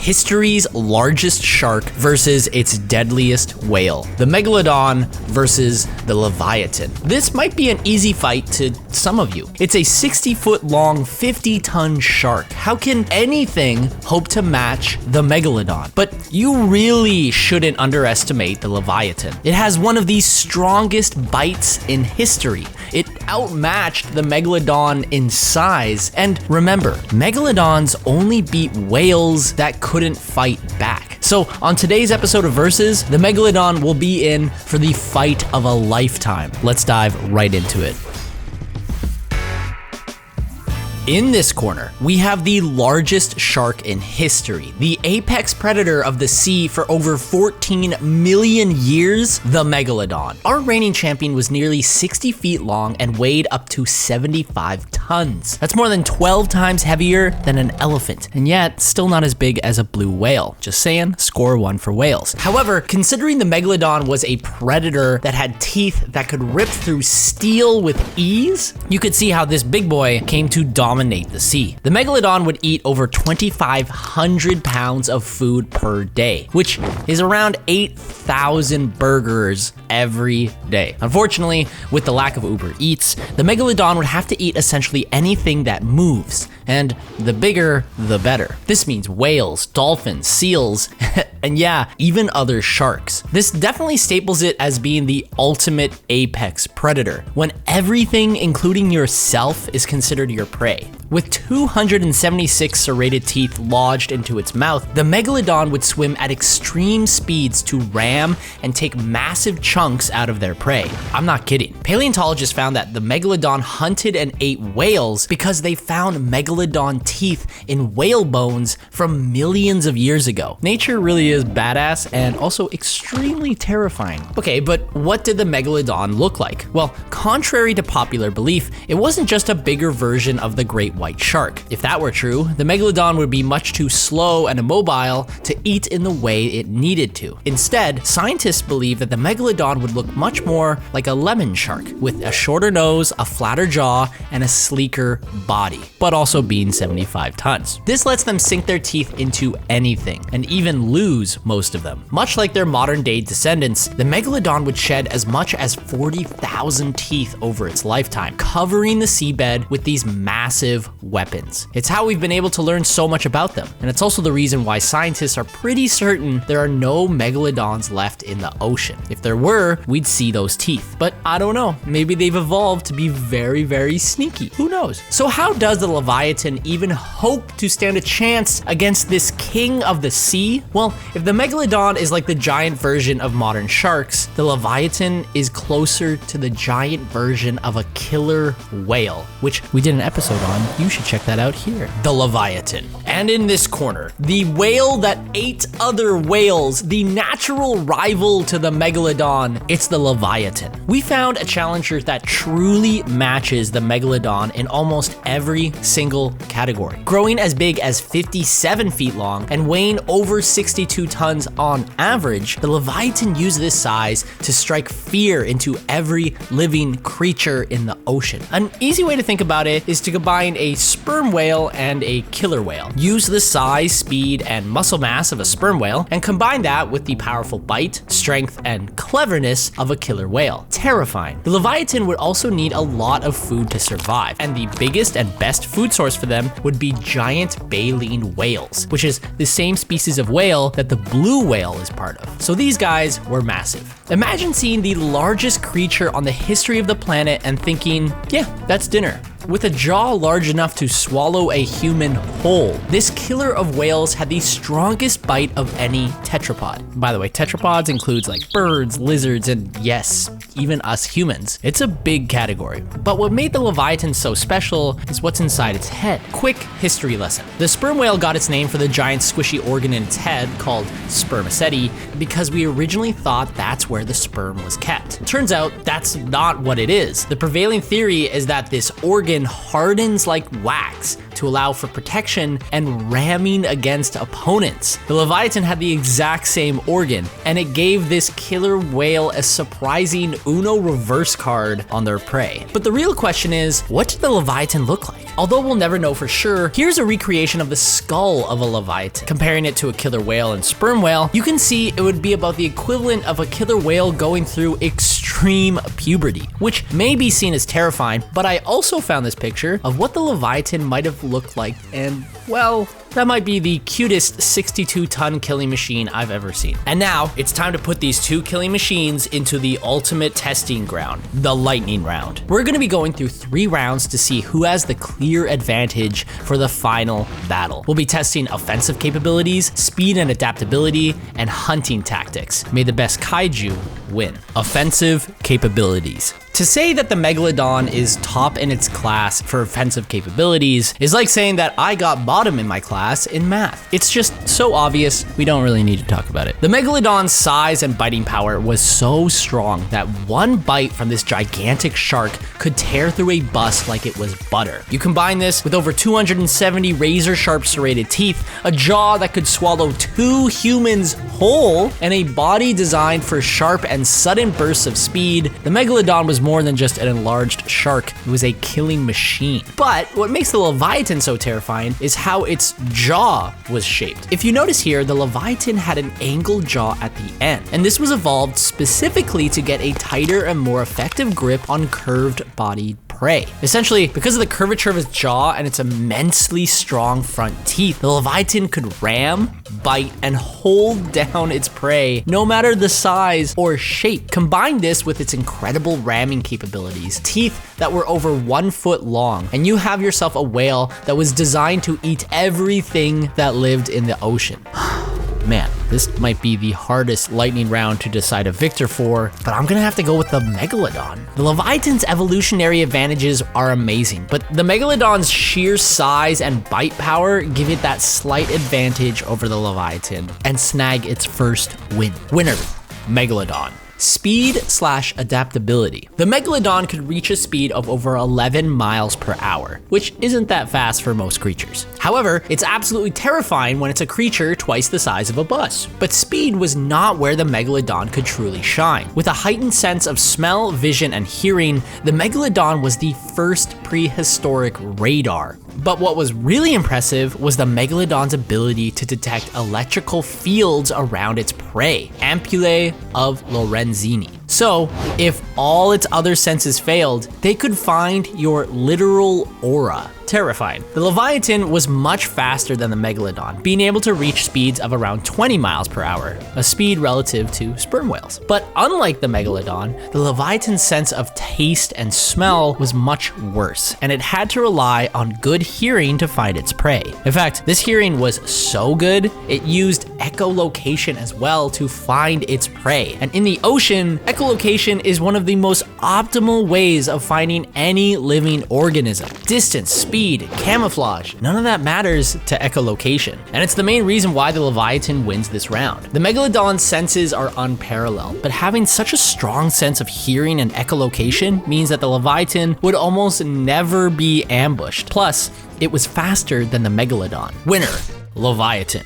history's largest shark versus its deadliest whale. The Megalodon versus the Livyatan. This might be an easy fight to some of you. It's a 60-foot long, 50-ton shark. How can anything hope to match the Megalodon? But you really shouldn't underestimate the Livyatan. It has one of the strongest bites in history. It outmatched the Megalodon in size. And remember, Megalodons only beat whales that couldn't fight back. So on today's episode of Versus, the Megalodon will be in for the fight of a lifetime. Let's dive right into it. In this corner, we have the largest shark in history, the apex predator of the sea for over 14 million years, the Megalodon. Our reigning champion was nearly 60 feet long and weighed up to 75 tons. That's more than 12 times heavier than an elephant, and yet still not as big as a blue whale. Just saying, score one for whales. However, considering the Megalodon was a predator that had teeth that could rip through steel with ease, you could see how this big boy came to dominate the sea. The Megalodon would eat over 2,500 pounds of food per day, which is around 8,000 burgers every day. Unfortunately, with the lack of Uber Eats, the Megalodon would have to eat essentially anything that moves, and the bigger, the better. This means whales, dolphins, seals, and yeah, even other sharks. This definitely staples it as being the ultimate apex predator, when everything, including yourself, is considered your prey. With 276 serrated teeth lodged into its mouth, the Megalodon would swim at extreme speeds to ram and take massive chunks out of their prey. I'm not kidding. Paleontologists found that the Megalodon hunted and ate whales because they found Megalodon teeth in whale bones from millions of years ago. Nature really is badass and also extremely terrifying. Okay, but what did the Megalodon look like? Well, contrary to popular belief, it wasn't just a bigger version of the great white shark. If that were true, the Megalodon would be much too slow and immobile to eat in the way it needed to. Instead, scientists believe that the Megalodon would look much more like a lemon shark, with a shorter nose, a flatter jaw, and a sleeker body, but also being 75 tons. This lets them sink their teeth into anything, and even lose most of them. Much like their modern-day descendants, the Megalodon would shed as much as 40,000 teeth over its lifetime, covering the seabed with these massive weapons. It's how we've been able to learn so much about them, and it's also the reason why scientists are pretty certain there are no Megalodons left in the ocean. If there were, we'd see those teeth. But I don't know, maybe they've evolved to be very, very sneaky. Who knows? So how does the Livyatan even hope to stand a chance against this king of the sea? Well, if the Megalodon is like the giant version of modern sharks, the Livyatan is closer to the giant version of a killer whale, which we did an episode on. You should check that out here. The Livyatan. And in this corner, the whale that ate other whales, the natural rival to the Megalodon, it's the Livyatan. We found a challenger that truly matches the Megalodon in almost every single category. Growing as big as 57 feet long and weighing over 62 tons on average, the Livyatan used this size to strike fear into every living creature in the ocean. An easy way to think about it is to combine a sperm whale and a killer whale. Use the size, speed, and muscle mass of a sperm whale and combine that with the powerful bite, strength, and cleverness of a killer whale. Terrifying. The Livyatan would also need a lot of food to survive, and the biggest and best food source for them would be giant baleen whales, which is the same species of whale that the blue whale is part of. So these guys were massive. Imagine seeing the largest creature on the history of the planet and thinking, yeah, that's dinner. With a jaw large enough to swallow a human whole, this killer of whales had the strongest bite of any tetrapod. By the way, tetrapods includes like birds, lizards, and yes, even us humans. It's a big category. But what made the Livyatan so special is what's inside its head. Quick history lesson. The sperm whale got its name for the giant squishy organ in its head called spermaceti because we originally thought that's where the sperm was kept. Turns out that's not what it is. The prevailing theory is that this organ hardens like wax, back to allow for protection and ramming against opponents. The Leviathan had the exact same organ, and it gave this killer whale a surprising Uno reverse card on their prey. But the real question is, what did the Leviathan look like? Although we'll never know for sure, here's a recreation of the skull of a Leviathan. Comparing it to a killer whale and sperm whale, you can see it would be about the equivalent of a killer whale going through extreme puberty, which may be seen as terrifying, but I also found this picture of what the Leviathan might have looked like, and well, that might be the cutest 62-ton killing machine I've ever seen. And now, it's time to put these two killing machines into the ultimate testing ground, the lightning round. We're gonna be going through 3 rounds to see who has the clear advantage for the final battle. We'll be testing offensive capabilities, speed and adaptability, and hunting tactics. May the best kaiju win. Offensive capabilities. To say that the Megalodon is top in its class for offensive capabilities is like saying that I got bottom in my class in math. It's just so obvious, we don't really need to talk about it. The Megalodon's size and biting power was so strong that one bite from this gigantic shark could tear through a bus like it was butter. You combine this with over 270 razor-sharp serrated teeth, a jaw that could swallow 2 humans whole, and a body designed for sharp and sudden bursts of speed, the Megalodon was more than just an enlarged shark, it was a killing machine. But what makes the Leviathan so terrifying is how its jaw was shaped. If you notice here, the Leviathan had an angled jaw at the end, and this was evolved specifically to get a tighter and more effective grip on curved-bodied prey. Essentially, because of the curvature of its jaw and its immensely strong front teeth, the Leviathan could ram, bite, and hold down its prey, no matter the size or shape. Combine this with its incredible ramming capabilities, teeth that were over 1 foot long, and you have yourself a whale that was designed to eat everything that lived in the ocean. Man, this might be the hardest lightning round to decide a victor for, but I'm gonna have to go with the Megalodon. The Leviathan's evolutionary advantages are amazing, but the Megalodon's sheer size and bite power give it that slight advantage over the Leviathan and snag its first win. Winner, Megalodon. Speed/adaptability. The Megalodon could reach a speed of over 11 miles per hour, which isn't that fast for most creatures. However, it's absolutely terrifying when it's a creature twice the size of a bus. But speed was not where the Megalodon could truly shine. With a heightened sense of smell, vision, and hearing, the Megalodon was the first prehistoric radar. But what was really impressive was the Megalodon's ability to detect electrical fields around its prey, ampullae of Lorenzini. So, if all its other senses failed, they could find your literal aura. Terrifying. The Leviathan was much faster than the Megalodon, being able to reach speeds of around 20 miles per hour, a speed relative to sperm whales. But unlike the Megalodon, the Leviathan's sense of taste and smell was much worse, and it had to rely on good hearing to find its prey. In fact, this hearing was so good, it used echolocation as well to find its prey. And in the ocean, echolocation is one of the most optimal ways of finding any living organism. Distance, speed, camouflage, none of that matters to echolocation. And it's the main reason why the Leviathan wins this round. The Megalodon's senses are unparalleled, but having such a strong sense of hearing and echolocation means that the Leviathan would almost never be ambushed. Plus, it was faster than the Megalodon. Winner, Leviathan.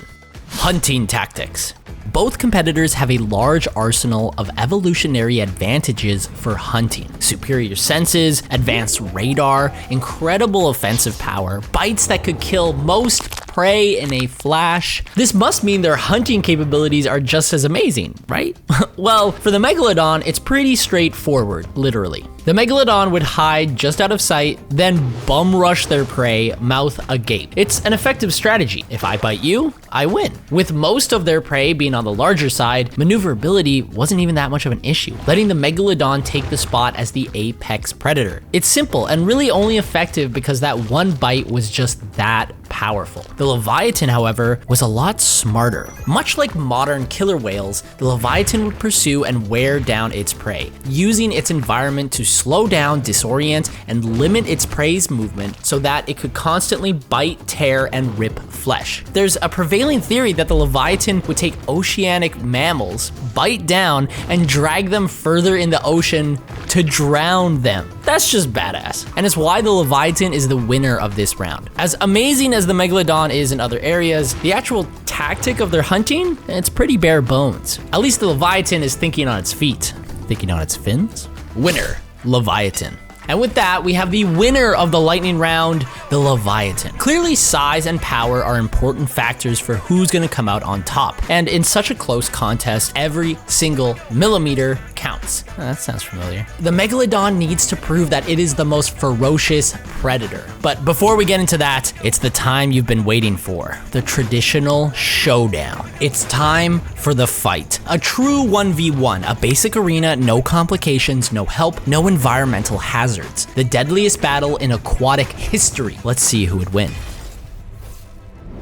Hunting tactics. Both competitors have a large arsenal of evolutionary advantages for hunting. Superior senses, advanced radar, incredible offensive power, bites that could kill most prey in a flash. This must mean their hunting capabilities are just as amazing, right? Well, for the Megalodon, it's pretty straightforward, literally. The Megalodon would hide just out of sight, then bum rush their prey, mouth agape. It's an effective strategy. If I bite you, I win. With most of their prey being on the larger side, maneuverability wasn't even that much of an issue, letting the Megalodon take the spot as the apex predator. It's simple and really only effective because that one bite was just that powerful. The Leviathan, however, was a lot smarter. Much like modern killer whales, the Leviathan would pursue and wear down its prey, using its environment to slow down, disorient, and limit its prey's movement so that it could constantly bite, tear, and rip flesh. There's a prevailing theory that the Leviathan would take oceanic mammals, bite down, and drag them further in the ocean to drown them. That's just badass. And it's why the Leviathan is the winner of this round. As amazing as the Megalodon is in other areas, the actual tactic of their hunting, it's pretty bare bones. At least the Leviathan is thinking on its feet. Thinking on its fins? Winner, Leviathan. And with that, we have the winner of the lightning round, the Leviathan. Clearly, size and power are important factors for who's gonna come out on top. And in such a close contest, every single millimeter counts. Oh, that sounds familiar. The Megalodon needs to prove that it is the most ferocious predator. But before we get into that, it's the time you've been waiting for, the traditional showdown. It's time for the fight. A true 1v1, a basic arena, no complications, no help, no environmental hazards. The deadliest battle in aquatic history. Let's see who would win.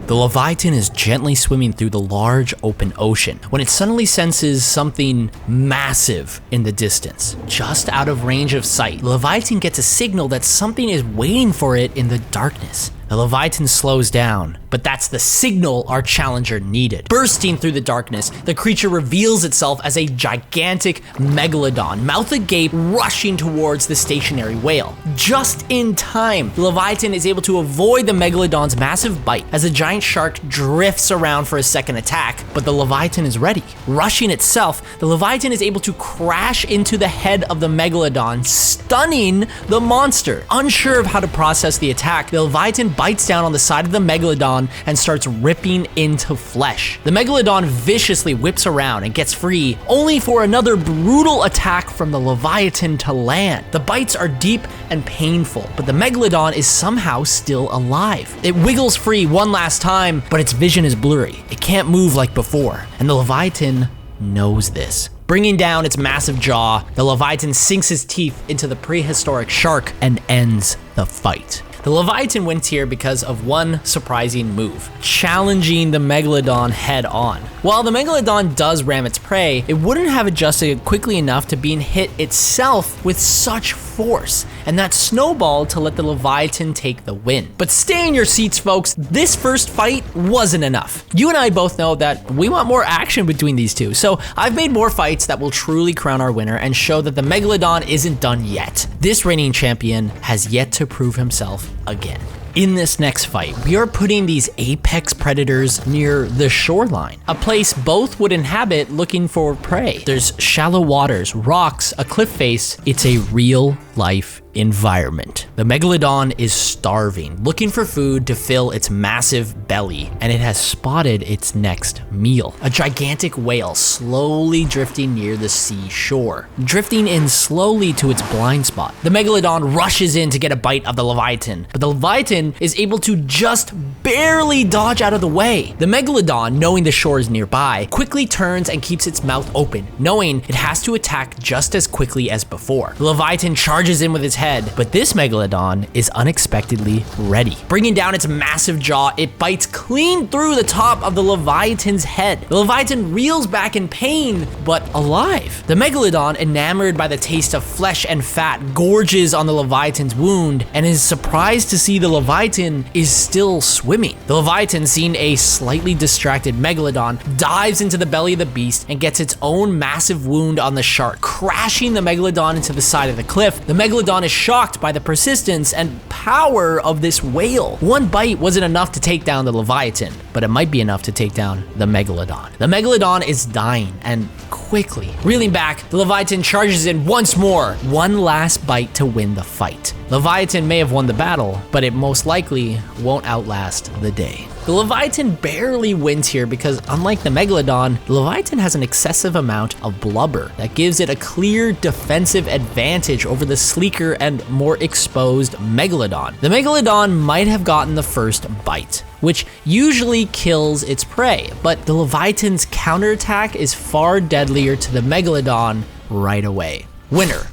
The Leviathan is gently swimming through the large open ocean when it suddenly senses something massive in the distance. Just out of range of sight, the Leviathan gets a signal that something is waiting for it in the darkness. The Leviathan slows down, but that's the signal our challenger needed. Bursting through the darkness, the creature reveals itself as a gigantic Megalodon, mouth agape, rushing towards the stationary whale. Just in time, the Leviathan is able to avoid the Megalodon's massive bite as the giant shark drifts around for a second attack, but the Leviathan is ready. Rushing itself, the Leviathan is able to crash into the head of the Megalodon, stunning the monster. Unsure of how to process the attack, the Leviathan bites down on the side of the Megalodon and starts ripping into flesh. The Megalodon viciously whips around and gets free, only for another brutal attack from the Leviathan to land. The bites are deep and painful, but the Megalodon is somehow still alive. It wiggles free one last time, but its vision is blurry. It can't move like before, and the Leviathan knows this. Bringing down its massive jaw, the Leviathan sinks his teeth into the prehistoric shark and ends the fight. The Leviathan wins here because of one surprising move, challenging the Megalodon head on. While the Megalodon does ram its prey, it wouldn't have adjusted quickly enough to being hit itself with such force, and that snowballed to let the Leviathan take the win. But stay in your seats, folks. This first fight wasn't enough. You and I both know that we want more action between these two, so I've made more fights that will truly crown our winner and show that the Megalodon isn't done yet. This reigning champion has yet to prove himself again. In this next fight, we are putting these apex predators near the shoreline, a place both would inhabit looking for prey. There's shallow waters, rocks, a cliff face. It's a real life environment. The Megalodon is starving, looking for food to fill its massive belly, and it has spotted its next meal. A gigantic whale slowly drifting near the seashore, drifting in slowly to its blind spot. The Megalodon rushes in to get a bite of the Leviathan, but the Leviathan is able to just barely dodge out of the way. The Megalodon, knowing the shore is nearby, quickly turns and keeps its mouth open, knowing it has to attack just as quickly as before. The Leviathan charges in with its head, but this Megalodon is unexpectedly ready. Bringing down its massive jaw, it bites clean through the top of the Leviathan's head. The Leviathan reels back in pain, but alive. The Megalodon, enamored by the taste of flesh and fat, gorges on the Leviathan's wound and is surprised to see the Leviathan is still swimming. The Leviathan, seeing a slightly distracted Megalodon, dives into the belly of the beast and gets its own massive wound on the shark, crashing the Megalodon into the side of the cliff. The Megalodon is shocked by the persistence and power of this whale. One bite wasn't enough to take down the Leviathan, but it might be enough to take down the Megalodon. The Megalodon is dying, and quickly. Reeling back, the Leviathan charges in once more. One last bite to win the fight. Leviathan may have won the battle, but it most likely won't outlast the day. The Leviathan barely wins here because, unlike the Megalodon, the Leviathan has an excessive amount of blubber that gives it a clear defensive advantage over the sleeker and more exposed Megalodon. The Megalodon might have gotten the first bite, which usually kills its prey, but the Leviathan's counterattack is far deadlier to the Megalodon right away. Winner,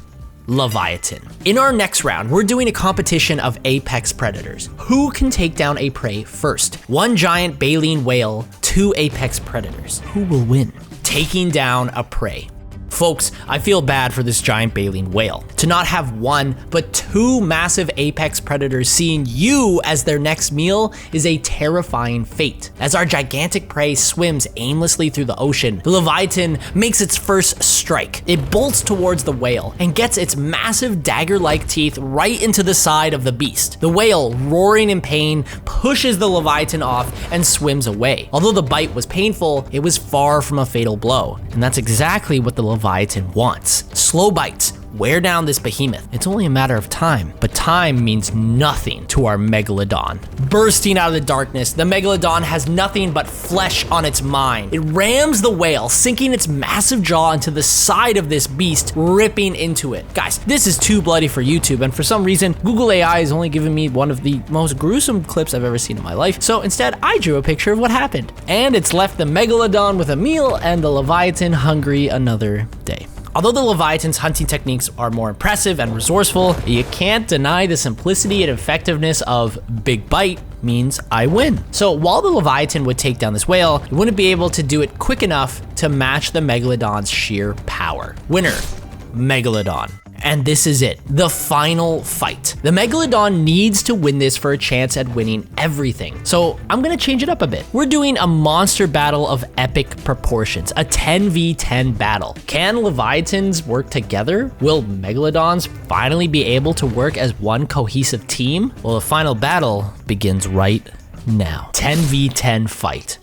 Leviathan. In our next round, we're doing a competition of apex predators. Who can take down a prey first? One giant baleen whale, two apex predators. Who will win? Taking down a prey. Folks, I feel bad for this giant baleen whale. To not have one, but two massive apex predators seeing you as their next meal is a terrifying fate. As our gigantic prey swims aimlessly through the ocean, the Leviathan makes its first strike. It bolts towards the whale and gets its massive dagger-like teeth right into the side of the beast. The whale, roaring in pain, pushes the Leviathan off and swims away. Although the bite was painful, it was far from a fatal blow, and that's exactly what the Leviathan wants. Slow bites wear down this behemoth. It's only a matter of time, but time means nothing to our Megalodon. Bursting out of the darkness, the Megalodon has nothing but flesh on its mind. It rams the whale, sinking its massive jaw into the side of this beast, ripping into it. Guys, this is too bloody for YouTube, and for some reason, Google AI is only giving me one of the most gruesome clips I've ever seen in my life, so instead I drew a picture of what happened. And it's left the Megalodon with a meal and the Leviathan hungry another day. Although the Leviathan's hunting techniques are more impressive and resourceful, you can't deny the simplicity and effectiveness of big bite means I win. So while the Leviathan would take down this whale, it wouldn't be able to do it quick enough to match the Megalodon's sheer power. Winner, Megalodon. And this is it, the final fight. The Megalodon needs to win this for a chance at winning everything. So I'm gonna change it up a bit. We're doing a monster battle of epic proportions, a 10v10 battle. Can Leviathans work together? Will Megalodons finally be able to work as one cohesive team? Well, the final battle begins right now. 10v10 fight.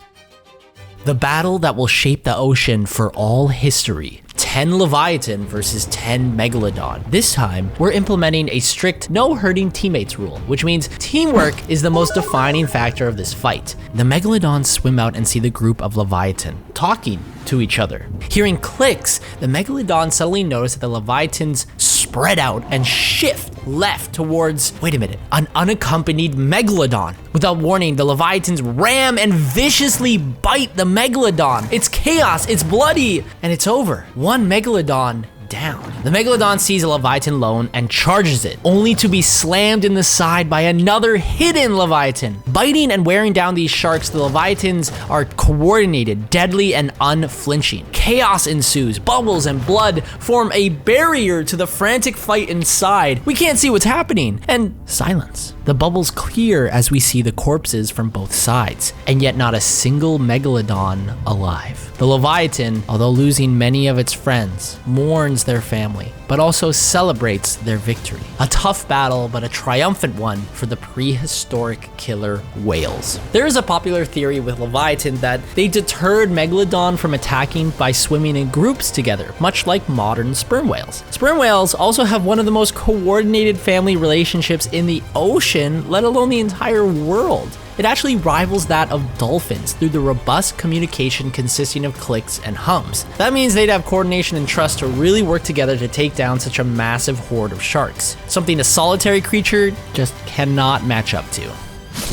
The battle that will shape the ocean for all history. 10 Leviathan versus 10 Megalodon. This time, we're implementing a strict no hurting teammates rule, which means teamwork is the most defining factor of this fight. The Megalodons swim out and see the group of Leviathan talking to each other. Hearing clicks, the Megalodon suddenly notice that the Leviathans spread out and shift left towards, wait a minute, an unaccompanied Megalodon. Without warning, the Leviathans ram and viciously bite the Megalodon. It's chaos, it's bloody, and it's over. One Megalodon down. The Megalodon sees a Leviathan lone and charges it, only to be slammed in the side by another hidden Leviathan. Biting and wearing down these sharks, the Leviathans are coordinated, deadly, and unflinching. Chaos ensues. Bubbles and blood form a barrier to the frantic fight inside. We can't see what's happening. And silence. The bubbles clear as we see the corpses from both sides, and yet not a single Megalodon alive. The Leviathan, although losing many of its friends, mourns their family, but also celebrates their victory. A tough battle, but a triumphant one for the prehistoric killer whales. There is a popular theory with Leviathan that they deterred Megalodon from attacking by swimming in groups together, much like modern sperm whales. Sperm whales also have one of the most coordinated family relationships in the ocean, let alone the entire world. It actually rivals that of dolphins through the robust communication consisting of clicks and hums. That means they'd have coordination and trust to really work together to take down such a massive horde of sharks. Something a solitary creature just cannot match up to.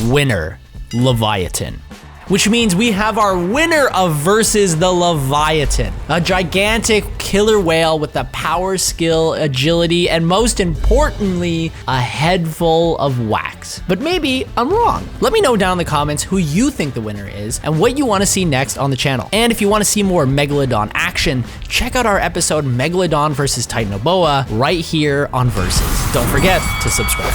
Winner, Leviathan. Which means we have our winner of versus the Leviathan, a gigantic killer whale with the power, skill, agility, and most importantly, a head full of wax. But maybe I'm wrong. Let me know down in the comments who you think the winner is and what you want to see next on the channel. And if you want to see more Megalodon action, check out our episode Megalodon versus Titanoboa right here on Versus. Don't forget to subscribe.